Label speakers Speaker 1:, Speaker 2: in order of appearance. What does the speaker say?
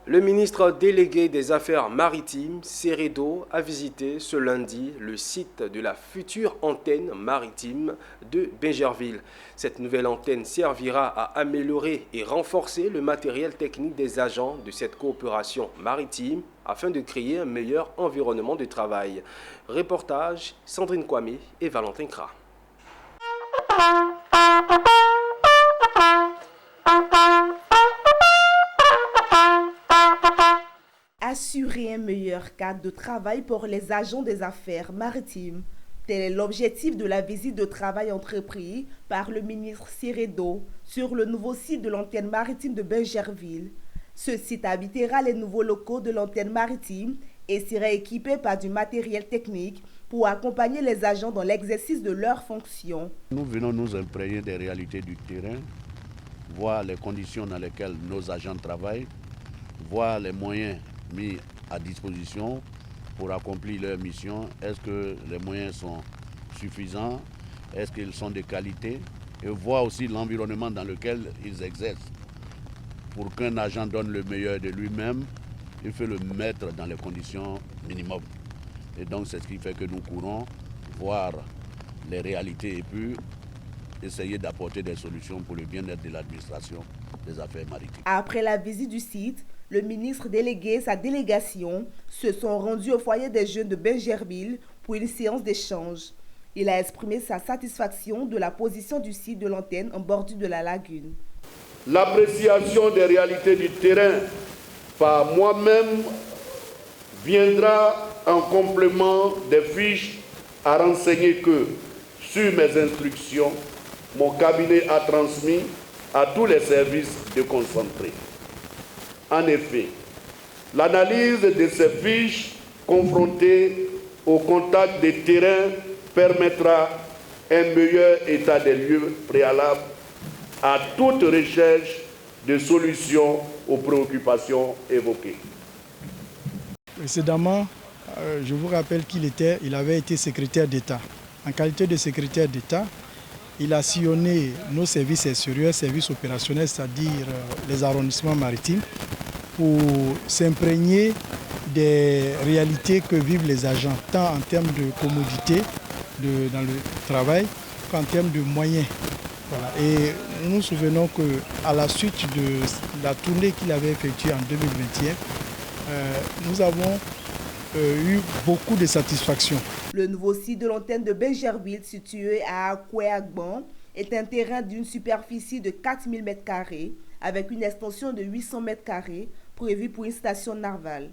Speaker 1: Le ministre délégué des Affaires maritimes, Seredo, a visité ce lundi le site de la future antenne maritime de Bingerville. Cette nouvelle antenne servira à améliorer et renforcer le matériel technique des agents de cette coopération maritime afin de créer un meilleur environnement de travail. Reportage Sandrine Kwame et Valentin Kra.
Speaker 2: Assurer un meilleur cadre de travail pour les agents des affaires maritimes. Tel est l'objectif de la visite de travail entreprise par le ministre Seredo sur le nouveau site de l'antenne maritime de Bingerville. Ce site habitera les nouveaux locaux de l'antenne maritime et sera équipé par du matériel technique pour accompagner les agents dans l'exercice de leurs fonctions.
Speaker 3: Nous venons nous imprégner des réalités du terrain, voir les conditions dans lesquelles nos agents travaillent, voir les moyens mis à disposition pour accomplir leur mission. Est-ce que les moyens sont suffisants? Est-ce qu'ils sont de qualité? Et voir aussi l'environnement dans lequel ils exercent. Pour qu'un agent donne le meilleur de lui-même, il faut le mettre dans les conditions minimum. Et donc c'est ce qui fait que nous courons voir les réalités et puis essayer d'apporter des solutions pour le bien-être de l'administration des affaires maritimes.
Speaker 2: Après la visite du site, le ministre délégué et sa délégation se sont rendus au foyer des jeunes de Bingerville pour une séance d'échange. Il a exprimé sa satisfaction de la position du site de l'antenne en bordure de la lagune.
Speaker 4: L'appréciation des réalités du terrain par moi-même viendra en complément des fiches à renseigner que, sur mes instructions, mon cabinet a transmis à tous les services déconcentrés. En effet, l'analyse de ces fiches confrontées au contact des terrains permettra un meilleur état des lieux préalable à toute recherche de solutions aux préoccupations évoquées.
Speaker 5: Précédemment, je vous rappelle qu'il avait été secrétaire d'État. En qualité de secrétaire d'État, il a sillonné nos services extérieurs, services opérationnels, c'est-à-dire les arrondissements maritimes, pour s'imprégner des réalités que vivent les agents, tant en termes de commodité dans le travail qu'en termes de moyens. Voilà. Et nous nous souvenons qu'à la suite de la tournée qu'il avait effectuée en 2021, nous avons eu beaucoup de satisfaction.
Speaker 2: Le nouveau site de l'antenne de Bingerville, situé à Akoué-Agban, est un terrain d'une superficie de 4000 m² avec une extension de 800 m² prévue pour une station navale.